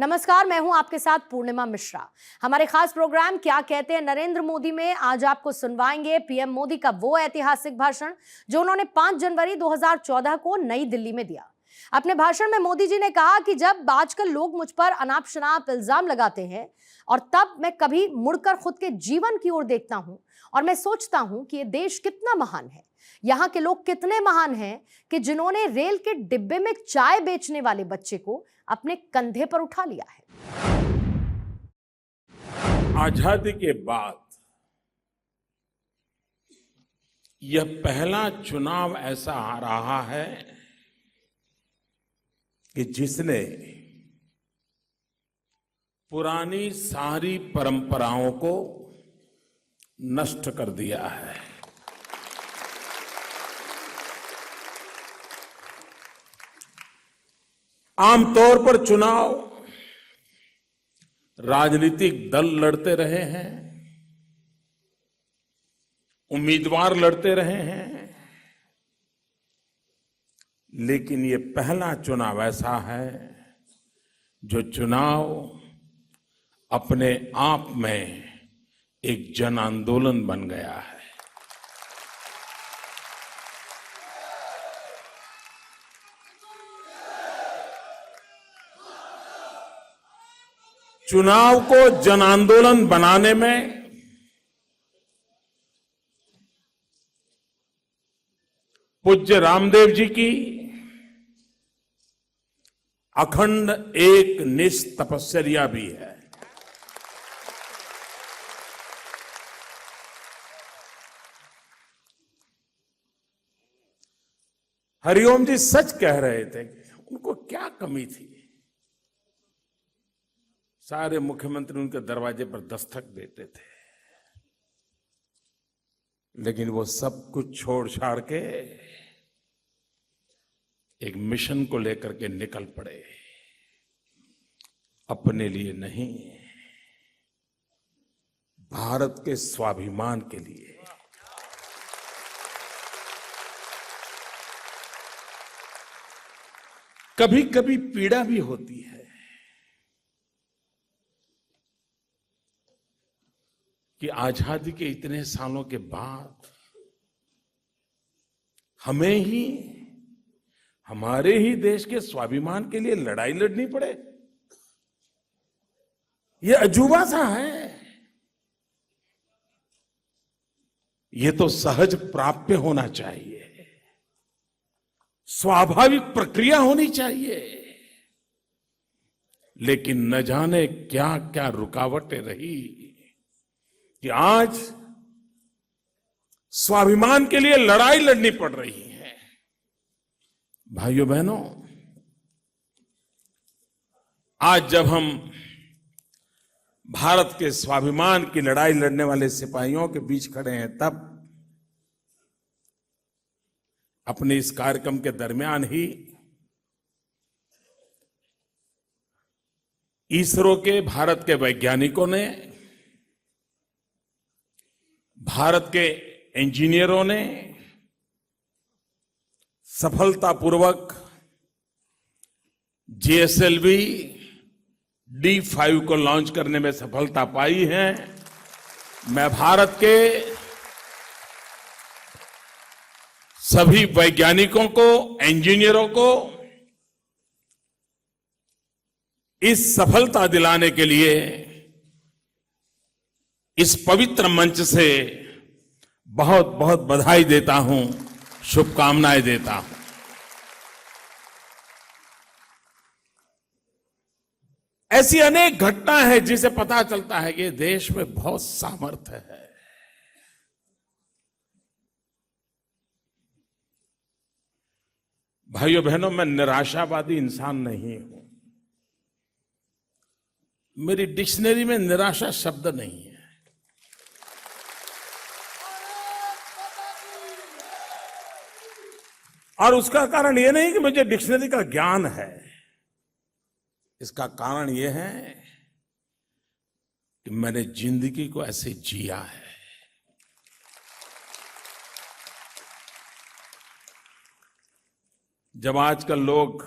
नमस्कार, मैं हूं आपके साथ पूर्णिमा मिश्रा। हमारे खास प्रोग्राम क्या कहते हैं नरेंद्र मोदी में आज आपको सुनवाएंगे पीएम मोदी का वो ऐतिहासिक भाषण जो उन्होंने 5 जनवरी 2014 को नई दिल्ली में दिया। अपने भाषण में मोदी जी ने कहा कि जब आजकल लोग मुझ पर अनाप शनाप इल्जाम लगाते हैं और तब मैं कभी मुड़कर खुद के जीवन की ओर देखता हूं और मैं सोचता हूं कि ये देश कितना महान है, यहाँ के लोग कितने महान हैं कि जिन्होंने रेल के डिब्बे में चाय बेचने वाले बच्चे को अपने कंधे पर उठा लिया है। आजादी के बाद यह पहला चुनाव ऐसा आ रहा है कि जिसने पुरानी सारी परंपराओं को नष्ट कर दिया है। आमतौर पर चुनाव राजनीतिक दल लड़ते रहे हैं, उम्मीदवार लड़ते रहे हैं, लेकिन ये पहला चुनाव ऐसा है जो चुनाव अपने आप में एक जन आंदोलन बन गया है। चुनाव को जन आंदोलन बनाने में पूज्य रामदेव जी की अखंड एक निष्ठ तपस्या भी है। हरिओम जी सच कह रहे थे कि उनको क्या कमी थी। सारे मुख्यमंत्री उनके दरवाजे पर दस्तक देते थे, लेकिन वो सब कुछ छोड़ छाड़ के एक मिशन को लेकर के निकल पड़े। अपने लिए नहीं, भारत के स्वाभिमान के लिए। कभी कभी पीड़ा भी होती है कि आजादी के इतने सालों के बाद हमें ही हमारे ही देश के स्वाभिमान के लिए लड़ाई लड़नी पड़े। ये अजूबा सा है। ये तो सहज प्राप्य होना चाहिए, स्वाभाविक प्रक्रिया होनी चाहिए, लेकिन न जाने क्या क्या रुकावटें रही कि आज स्वाभिमान के लिए लड़ाई लड़नी पड़ रही है। भाइयों बहनों, आज जब हम भारत के स्वाभिमान की लड़ाई लड़ने वाले सिपाहियों के बीच खड़े हैं, तब अपने इस कार्यक्रम के दरमियान ही इसरो के भारत के वैज्ञानिकों ने, भारत के इंजीनियरों ने सफलतापूर्वक GSLV D5 को लॉन्च करने में सफलता पाई है। मैं भारत के सभी वैज्ञानिकों को, इंजीनियरों को इस सफलता दिलाने के लिए इस पवित्र मंच से बहुत बहुत बधाई देता हूं, शुभकामनाएं देता हूं। ऐसी अनेक घटना है जिसे पता चलता है कि देश में बहुत सामर्थ्य है। भाइयों बहनों, मैं निराशावादी इंसान नहीं हूं। मेरी डिक्शनरी में निराशा शब्द नहीं है। और उसका कारण यह नहीं कि मुझे डिक्शनरी का ज्ञान है। इसका कारण यह है कि मैंने जिंदगी को ऐसे जिया है। जब आजकल लोग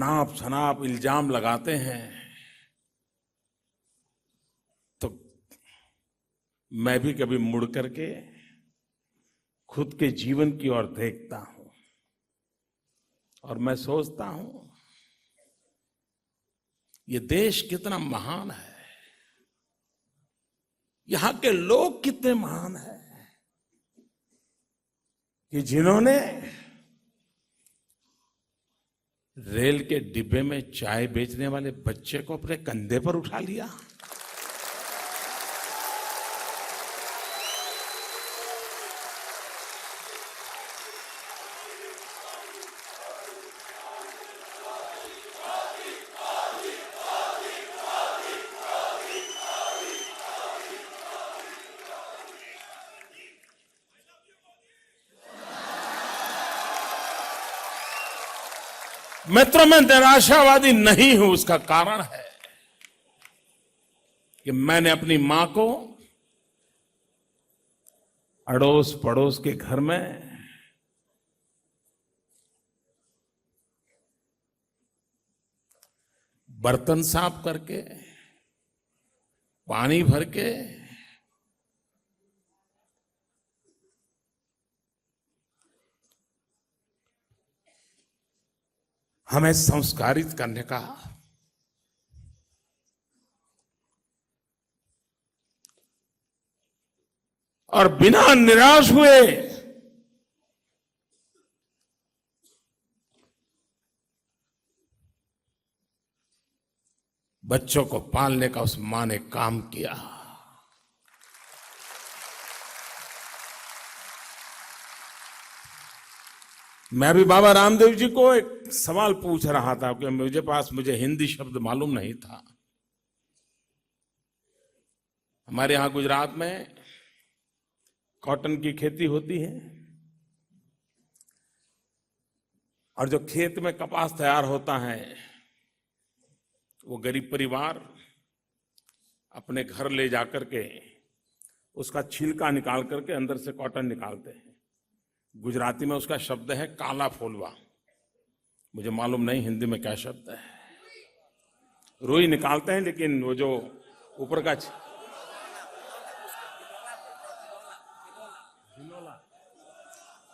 अनाप शनाप इल्जाम लगाते हैं तो मैं भी कभी मुड़ करके खुद के जीवन की ओर देखता हूं और मैं सोचता हूं ये देश कितना महान है, यहां के लोग कितने महान हैं कि जिन्होंने रेल के डिब्बे में चाय बेचने वाले बच्चे को अपने कंधे पर उठा लिया। मित्रों, मैं निराशावादी नहीं हूं। उसका कारण है कि मैंने अपनी मां को अड़ोस पड़ोस के घर में बर्तन साफ करके, पानी भर के, हमें संस्कारित करने का और बिना निराश हुए बच्चों को पालने का उस मां ने काम किया। मैं अभी बाबा रामदेव जी को एक सवाल पूछ रहा था कि मुझे हिंदी शब्द मालूम नहीं था। हमारे यहां गुजरात में कॉटन की खेती होती है और जो खेत में कपास तैयार होता है वो गरीब परिवार अपने घर ले जाकर के उसका छिलका निकाल करके अंदर से कॉटन निकालते हैं। गुजराती में उसका शब्द है काला फोलवा, मुझे मालूम नहीं हिंदी में क्या शब्द है। रुई निकालते हैं लेकिन वो जो ऊपर का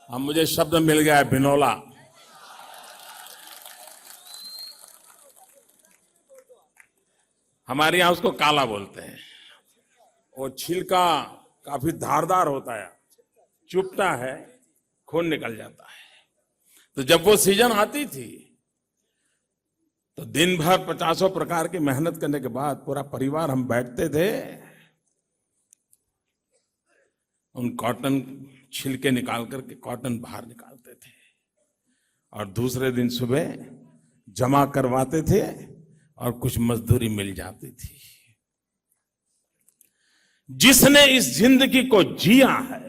हाँ, मुझे शब्द मिल गया है, बिनोला। हमारे यहां उसको काला बोलते हैं। वो छिलका काफी धारदार होता है, चुभता है, खून निकल जाता है। तो जब वो सीजन आती थी तो दिन भर 50 प्रकार की मेहनत करने के बाद पूरा परिवार हम बैठते थे, उन कॉटन छिलके निकाल करके कॉटन बाहर निकालते थे और दूसरे दिन सुबह जमा करवाते थे और कुछ मजदूरी मिल जाती थी। जिसने इस जिंदगी को जिया है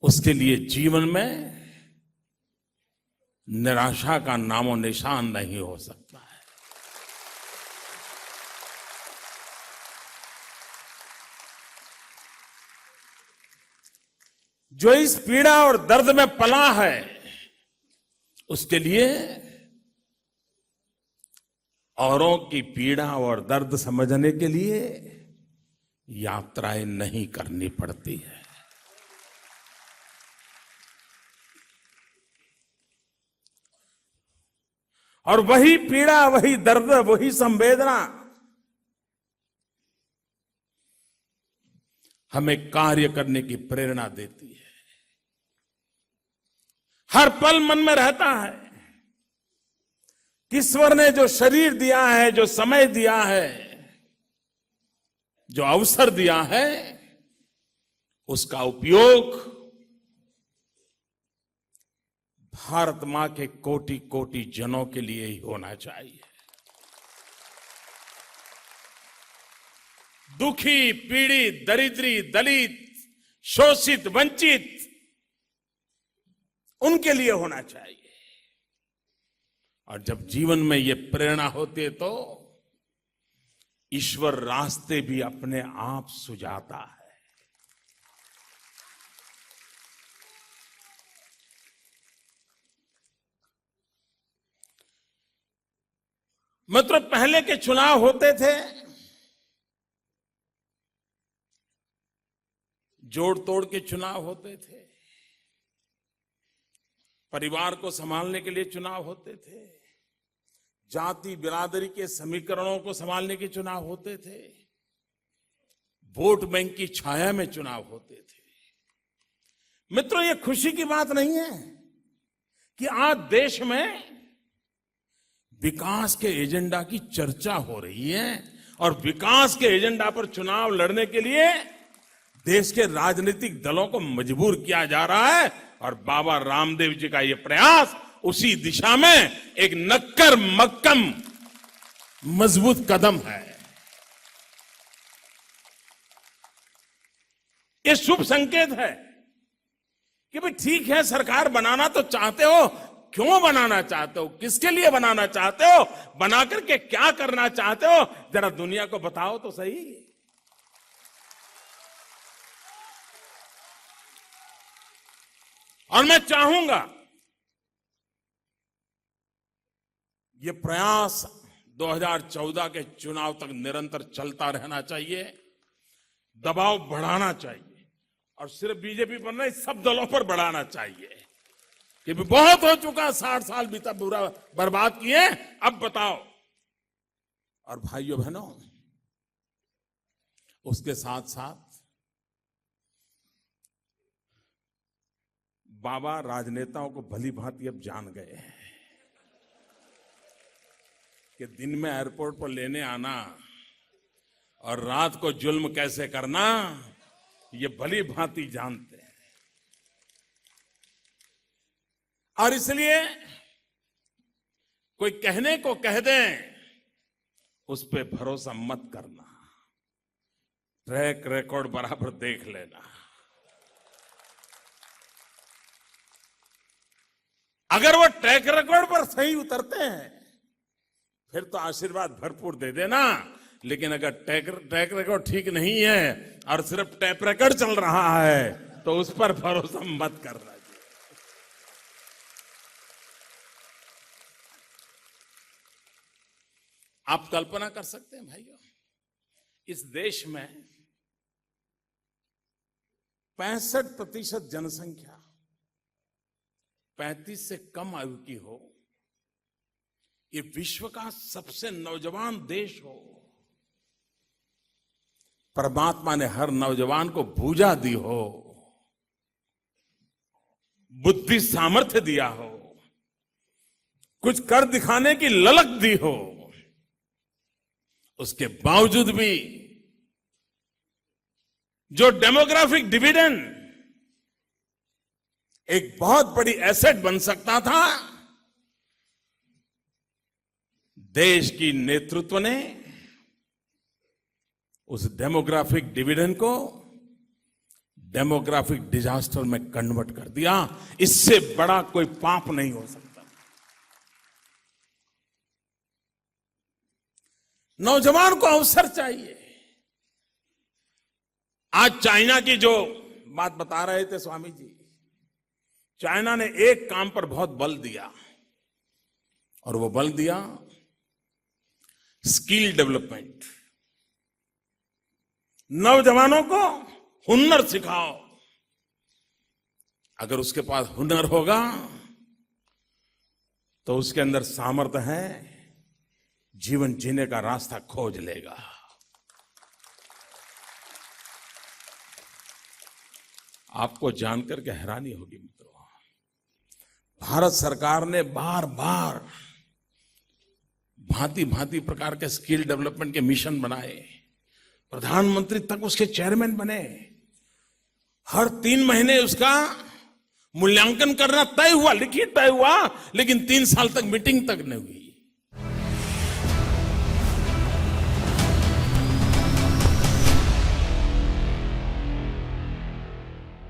उसके लिए जीवन में निराशा का नामो निशान नहीं हो सकता है। जो इस पीड़ा और दर्द में पला है उसके लिए औरों की पीड़ा और दर्द समझने के लिए यात्राएं नहीं करनी पड़ती है। और वही पीड़ा, वही दर्द, वही संवेदना हमें कार्य करने की प्रेरणा देती है। हर पल मन में रहता है कि ईश्वर ने जो शरीर दिया है, जो समय दिया है, जो अवसर दिया है, उसका उपयोग भारत मां के कोटि कोटि जनों के लिए ही होना चाहिए। दुखी, पीड़ित, दरिद्री, दलित, शोषित, वंचित, उनके लिए होना चाहिए। और जब जीवन में ये प्रेरणा होती है तो ईश्वर रास्ते भी अपने आप सुझाता है। मतलब पहले के चुनाव होते थे जोड़ तोड़ के चुनाव होते थे, परिवार को संभालने के लिए चुनाव होते थे, जाति बिरादरी के समीकरणों को संभालने के चुनाव होते थे, वोट बैंक की छाया में चुनाव होते थे। मित्रों, ये खुशी की बात नहीं है कि आज देश में विकास के एजेंडा की चर्चा हो रही है और विकास के एजेंडा पर चुनाव लड़ने के लिए देश के राजनीतिक दलों को मजबूर किया जा रहा है। और बाबा रामदेव जी का यह प्रयास उसी दिशा में एक नक्कर मक्कम मजबूत कदम है। ये शुभ संकेत है कि भाई ठीक है, सरकार बनाना तो चाहते हो, क्यों बनाना चाहते हो, किसके लिए बनाना चाहते हो, बना करके क्या करना चाहते हो, जरा दुनिया को बताओ तो सही। और मैं चाहूंगा ये प्रयास 2014 के चुनाव तक निरंतर चलता रहना चाहिए, दबाव बढ़ाना चाहिए और सिर्फ बीजेपी पर नहीं, सब दलों पर बढ़ाना चाहिए कि बहुत हो चुका, 60 साल बीता पूरा बर्बाद किए, अब बताओ। और भाइयों बहनों, उसके साथ साथ बाबा राजनेताओं को भली भांति अब जान गए हैं कि दिन में एयरपोर्ट पर लेने आना और रात को जुल्म कैसे करना, ये भली भांति जानते हैं। और इसलिए कोई कहने को कह दे, उस पे भरोसा मत करना, ट्रैक रिकॉर्ड बराबर देख लेना। अगर वो ट्रैक रिकॉर्ड पर सही उतरते हैं फिर तो आशीर्वाद भरपूर दे देना, लेकिन अगर ट्रैक रिकॉर्ड ठीक नहीं है और सिर्फ टैप रिकॉर्ड चल रहा है तो उस पर भरोसा मत करना। आप कल्पना कर सकते हैं भाइयों, इस देश में 65% जनसंख्या 35 से कम आयु की हो, ये विश्व का सबसे नौजवान देश हो, परमात्मा ने हर नौजवान को भूजा दी हो, बुद्धि सामर्थ्य दिया हो, कुछ कर दिखाने की ललक दी हो, उसके बावजूद भी जो डेमोग्राफिक डिविडेंड एक बहुत बड़ी एसेट बन सकता था, देश की नेतृत्व ने उस डेमोग्राफिक डिविडेंड को डेमोग्राफिक डिजास्टर में कन्वर्ट कर दिया। इससे बड़ा कोई पाप नहीं हो सकता। नौजवान को अवसर चाहिए। आज चाइना की जो बात बता रहे थे स्वामी जी, चाइना ने एक काम पर बहुत बल दिया और वो बल दिया स्किल डेवलपमेंट। नौजवानों को हुनर सिखाओ। अगर उसके पास हुनर होगा तो उसके अंदर सामर्थ्य है, जीवन जीने का रास्ता खोज लेगा। आपको जानकर के हैरानी होगी मित्रों, भारत सरकार ने बार बार भांति भांति प्रकार के स्किल डेवलपमेंट के मिशन बनाए, प्रधानमंत्री तक उसके चेयरमैन बने, हर 3 महीने उसका मूल्यांकन करना तय हुआ, लिखित तय हुआ, लेकिन 3 साल तक मीटिंग तक नहीं हुई।